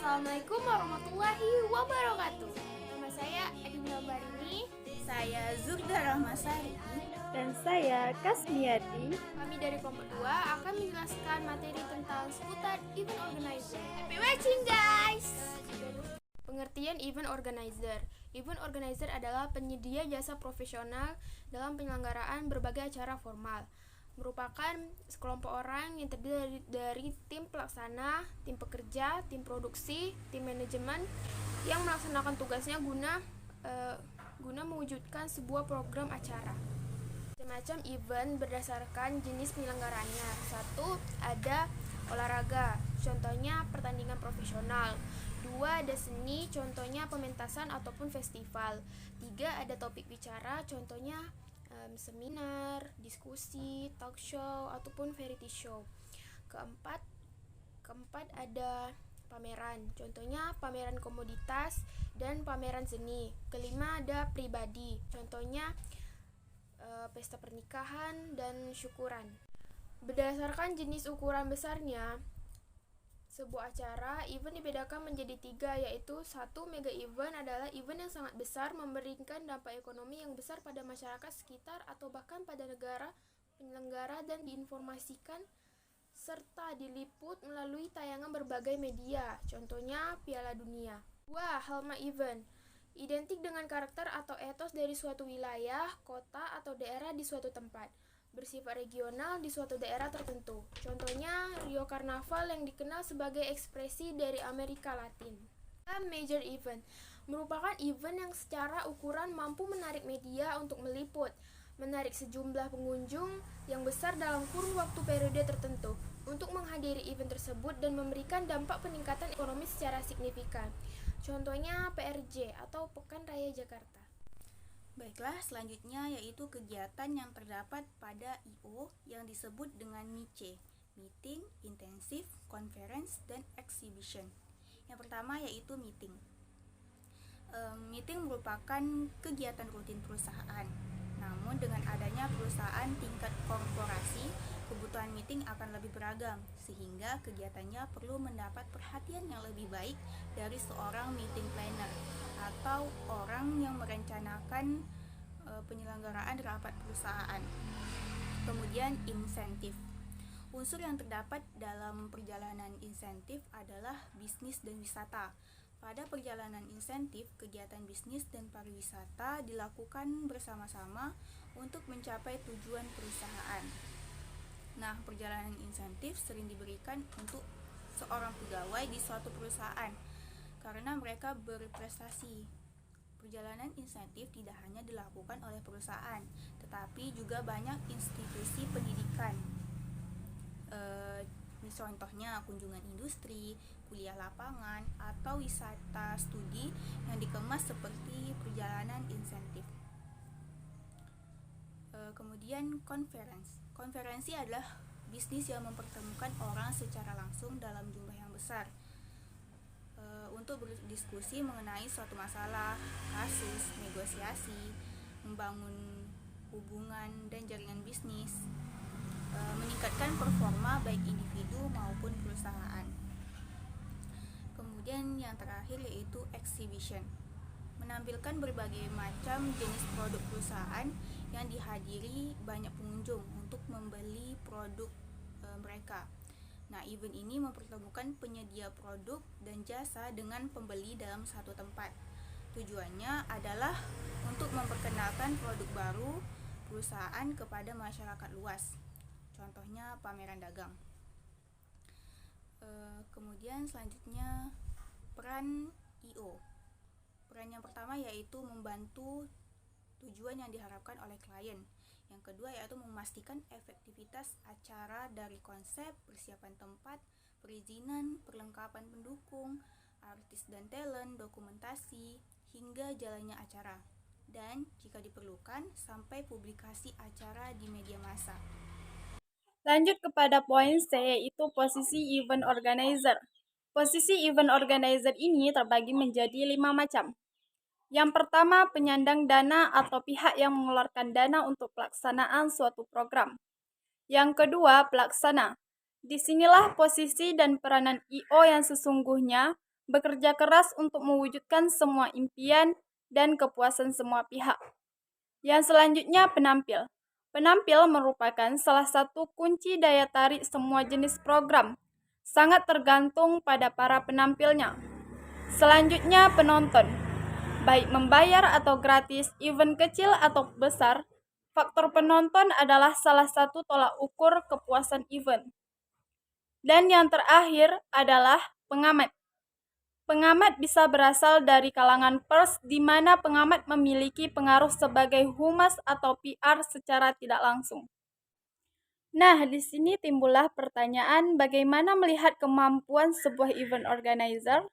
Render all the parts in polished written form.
Assalamualaikum warahmatullahi wabarakatuh. Nama saya Adinda Barini. Saya Zurda Rahmasari. Dan saya Kasmiati. Kami dari kelompok 2 akan menjelaskan materi tentang seputar event organizer. Happy watching guys! Pengertian event organizer. Event organizer adalah penyedia jasa profesional dalam penyelenggaraan berbagai acara formal. Merupakan sekelompok orang yang terdiri dari tim pelaksana, tim pekerja, tim produksi, tim manajemen yang melaksanakan tugasnya guna mewujudkan sebuah program acara. Macam event berdasarkan jenis penyelenggaraannya. 1. Ada olahraga, contohnya pertandingan profesional. 2. Ada seni, contohnya pementasan ataupun festival. 3. Ada topik bicara, contohnya seminar, diskusi, talk show, ataupun variety show. Keempat ada pameran, contohnya pameran komoditas dan pameran seni. Kelima ada pribadi, contohnya pesta pernikahan dan syukuran. Berdasarkan jenis ukuran besarnya sebuah acara, event dibedakan menjadi 3, yaitu 1. Mega event adalah event yang sangat besar, memberikan dampak ekonomi yang besar pada masyarakat sekitar atau bahkan pada negara penyelenggara dan diinformasikan serta diliput melalui tayangan berbagai media, contohnya Piala Dunia. 2. Halma event identik dengan karakter atau etos dari suatu wilayah, kota, atau daerah di suatu tempat. Bersifat regional di suatu daerah tertentu. Contohnya Rio Carnaval yang dikenal sebagai ekspresi dari Amerika Latin. Major event merupakan event yang secara ukuran mampu menarik media untuk meliput, menarik sejumlah pengunjung yang besar dalam kurun waktu periode tertentu untuk menghadiri event tersebut dan memberikan dampak peningkatan ekonomi secara signifikan. Contohnya PRJ atau Pekan Raya Jakarta. Baiklah, selanjutnya yaitu kegiatan yang terdapat pada I.O. yang disebut dengan MICE, Meeting, Intensive, Conference, dan Exhibition. Yang pertama yaitu meeting. Meeting merupakan kegiatan rutin perusahaan. Namun dengan adanya perusahaan tingkat korporasi, kebutuhan meeting akan lebih beragam, sehingga kegiatannya perlu mendapat perhatian yang lebih baik dari seorang meeting planner atau orang yang merencanakan penyelenggaraan rapat perusahaan. Kemudian insentif. Unsur yang terdapat dalam perjalanan insentif adalah bisnis dan wisata. Pada perjalanan insentif, kegiatan bisnis dan pariwisata dilakukan bersama-sama untuk mencapai tujuan perusahaan. Nah, perjalanan insentif sering diberikan untuk seorang pegawai di suatu perusahaan karena mereka berprestasi. Perjalanan insentif tidak hanya dilakukan oleh perusahaan, tetapi juga banyak institusi pendidikan. Contohnya kunjungan industri, kuliah lapangan, atau wisata studi yang dikemas seperti perjalanan insentif. Kemudian konferensi adalah bisnis yang mempertemukan orang secara langsung dalam jumlah yang besar untuk berdiskusi mengenai suatu masalah, kasus, negosiasi, membangun hubungan dan jaringan bisnis, meningkatkan performa baik individu maupun perusahaan. Kemudian yang terakhir yaitu exhibition, menampilkan berbagai macam jenis produk perusahaan yang dihadiri banyak pengunjung untuk membeli produk mereka. Nah, event ini mempertemukan penyedia produk dan jasa dengan pembeli dalam satu tempat. Tujuannya adalah untuk memperkenalkan produk baru perusahaan kepada masyarakat luas. Contohnya pameran dagang. Kemudian selanjutnya peran I.O. Peran yang pertama yaitu membantu tujuan yang diharapkan oleh klien. Yang kedua yaitu memastikan efektivitas acara dari konsep, persiapan tempat, perizinan, perlengkapan pendukung, artis dan talent, dokumentasi, hingga jalannya acara. Dan jika diperlukan sampai publikasi acara di media massa. Lanjut kepada poin C, yaitu posisi event organizer. Posisi event organizer ini terbagi menjadi 5 macam. Yang pertama, penyandang dana atau pihak yang mengeluarkan dana untuk pelaksanaan suatu program. Yang kedua, pelaksana. Disinilah posisi dan peranan I.O. yang sesungguhnya bekerja keras untuk mewujudkan semua impian dan kepuasan semua pihak. Yang selanjutnya, penampil. Penampil merupakan salah satu kunci daya tarik semua jenis program, sangat tergantung pada para penampilnya. Selanjutnya, penonton. Baik membayar atau gratis, event kecil atau besar, faktor penonton adalah salah satu tolak ukur kepuasan event. Dan yang terakhir adalah pengamat. Pengamat bisa berasal dari kalangan pers, di mana pengamat memiliki pengaruh sebagai humas atau PR secara tidak langsung. Nah, di sini timbullah pertanyaan bagaimana melihat kemampuan sebuah event organizer.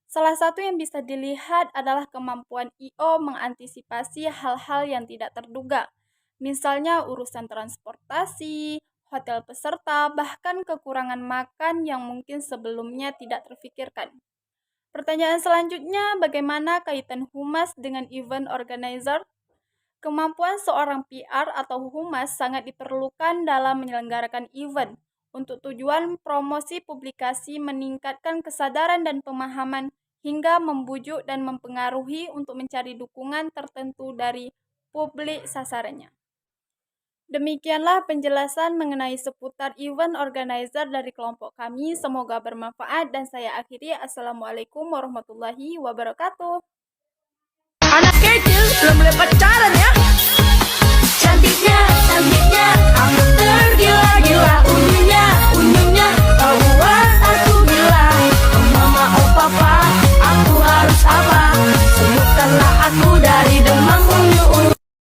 Salah satu yang bisa dilihat adalah kemampuan I.O. mengantisipasi hal-hal yang tidak terduga. Misalnya urusan transportasi, hotel peserta, bahkan kekurangan makan yang mungkin sebelumnya tidak terfikirkan. Pertanyaan selanjutnya, bagaimana kaitan humas dengan event organizer? Kemampuan seorang PR atau humas sangat diperlukan dalam menyelenggarakan event untuk tujuan promosi publikasi, meningkatkan kesadaran dan pemahaman, hingga membujuk dan mempengaruhi untuk mencari dukungan tertentu dari publik sasarannya. Demikianlah penjelasan mengenai seputar event organizer dari kelompok kami. Semoga bermanfaat dan saya akhiri. Assalamualaikum warahmatullahi wabarakatuh. Anak kecil belum dapat